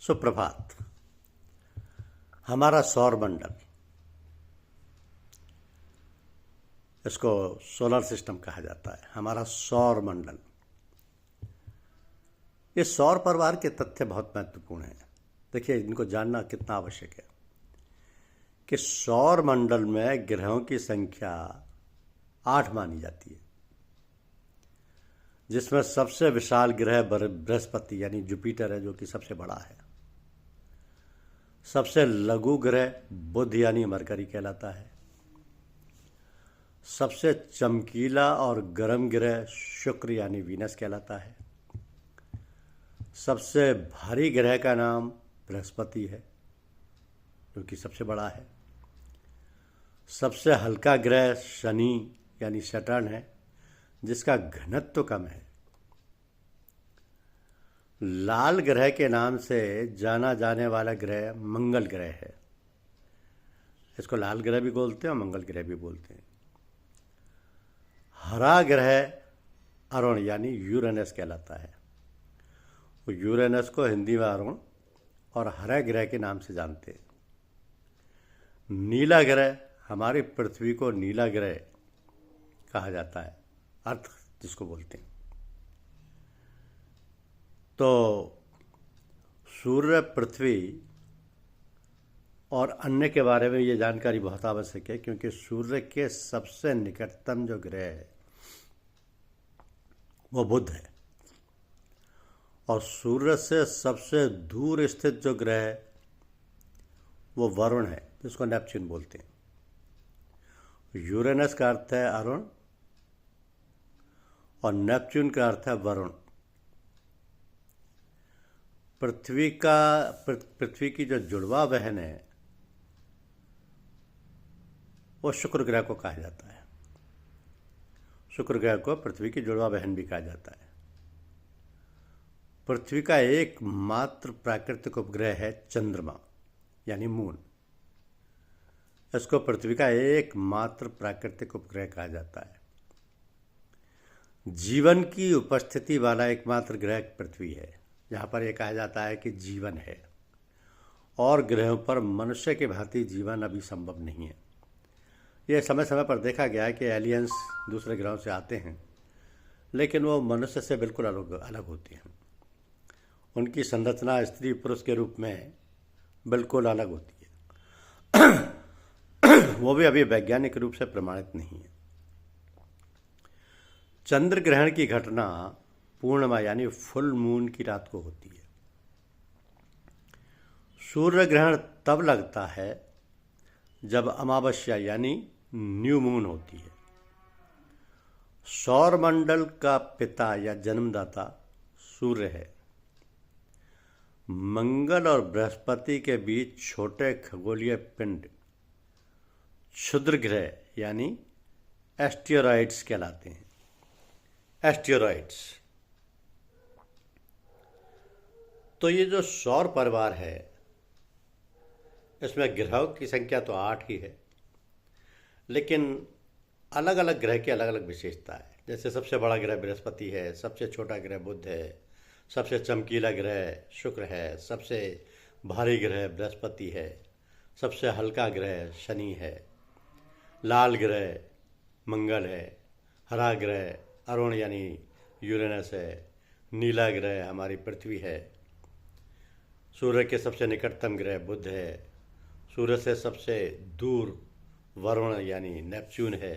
सुप्रभात। हमारा सौर मंडल, इसको सोलर सिस्टम कहा जाता है। हमारा सौर मंडल, इस सौर परिवार के तथ्य बहुत महत्वपूर्ण हैं। देखिए, इनको जानना कितना आवश्यक है कि सौर मंडल में ग्रहों की संख्या 8 मानी जाती है, जिसमें सबसे विशाल ग्रह बृहस्पति यानी जुपिटर है, जो कि सबसे बड़ा है। सबसे लघु ग्रह बुध यानी मरकरी कहलाता है। सबसे चमकीला और गर्म ग्रह शुक्र यानी वीनस कहलाता है। सबसे भारी ग्रह का नाम बृहस्पति है, जो कि सबसे बड़ा है। सबसे हल्का ग्रह शनि यानी सैटर्न है, जिसका घनत्व कम है। लाल ग्रह के नाम से जाना जाने वाला ग्रह मंगल ग्रह है। इसको लाल ग्रह भी बोलते हैं और मंगल ग्रह भी बोलते हैं। हरा ग्रह अरुण यानी यूरेनस कहलाता है। वो यूरेनस को हिंदी में अरुण और हरा ग्रह के नाम से जानते हैं। नीला ग्रह, हमारी पृथ्वी को नीला ग्रह कहा जाता है, अर्थ जिसको बोलते हैं। तो सूर्य, पृथ्वी और अन्य के बारे में ये जानकारी बहुत आवश्यक है, क्योंकि सूर्य के सबसे निकटतम जो ग्रह है वो बुध है, और सूर्य से सबसे दूर स्थित जो ग्रह है वो वरुण है, जिसको नेपच्यून बोलते हैं। यूरेनस का अर्थ है अरुण और नेपच्यून का अर्थ है वरुण। पृथ्वी की जो जुड़वा बहन है वो शुक्र ग्रह को कहा जाता है। शुक्र ग्रह को पृथ्वी की जुड़वा बहन भी कहा जाता है। पृथ्वी का एकमात्र प्राकृतिक उपग्रह है चंद्रमा यानी मून। इसको पृथ्वी का एकमात्र प्राकृतिक उपग्रह कहा जाता है। जीवन की उपस्थिति वाला एकमात्र ग्रह पृथ्वी है, जहाँ पर यह कहा जाता है कि जीवन है, और ग्रहों पर मनुष्य के भांति जीवन अभी संभव नहीं है। यह समय समय पर देखा गया है कि एलियंस दूसरे ग्रहों से आते हैं, लेकिन वो मनुष्य से बिल्कुल अलग होते हैं। उनकी संरचना स्त्री पुरुष के रूप में बिल्कुल अलग होती है। वो भी अभी वैज्ञानिक रूप से प्रमाणित नहीं है। चंद्र ग्रहण की घटना पूर्णिमा यानी फुल मून की रात को होती है। सूर्य ग्रहण तब लगता है जब अमावस्या यानी न्यू मून होती है। सौर मंडल का पिता या जन्मदाता सूर्य है। मंगल और बृहस्पति के बीच छोटे खगोलीय पिंड क्षुद्र ग्रह यानी एस्टेरॉइड्स कहलाते हैं। एस्टेरॉइड्स। तो ये जो सौर परिवार है, इसमें ग्रहों की संख्या तो 8 ही है, लेकिन अलग अलग ग्रह की अलग अलग विशेषता है। जैसे सबसे बड़ा ग्रह बृहस्पति है, सबसे छोटा ग्रह बुध है, सबसे चमकीला ग्रह शुक्र है, सबसे भारी ग्रह बृहस्पति है, सबसे हल्का ग्रह शनि है, लाल ग्रह मंगल है, हरा ग्रह अरुण यानी यूरेनस है, नीला ग्रह हमारी पृथ्वी है, सूर्य के सबसे निकटतम ग्रह बुध है, सूर्य से सबसे दूर वरुण यानी नेपच्यून है,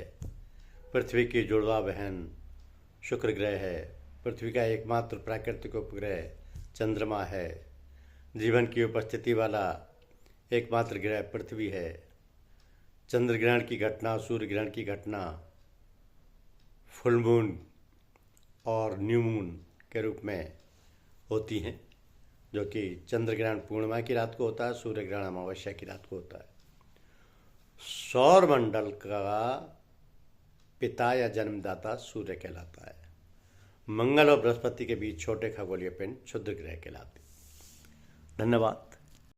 पृथ्वी की जुड़वा बहन शुक्र ग्रह है, पृथ्वी का एकमात्र प्राकृतिक उपग्रह चंद्रमा है, जीवन की उपस्थिति वाला एकमात्र ग्रह पृथ्वी है। चंद्र ग्रहण की घटना, सूर्य ग्रहण की घटना फुल मून और न्यू मून के रूप में होती हैं, जो कि चंद्र ग्रहण पूर्णिमा की रात को होता है, सूर्य ग्रहण अमावस्या की रात को होता है। सौर मंडल का पिता या जन्मदाता सूर्य कहलाता है। मंगल और बृहस्पति के बीच छोटे खगोलीय पिंड क्षुद्र ग्रह कहलाते हैं। धन्यवाद।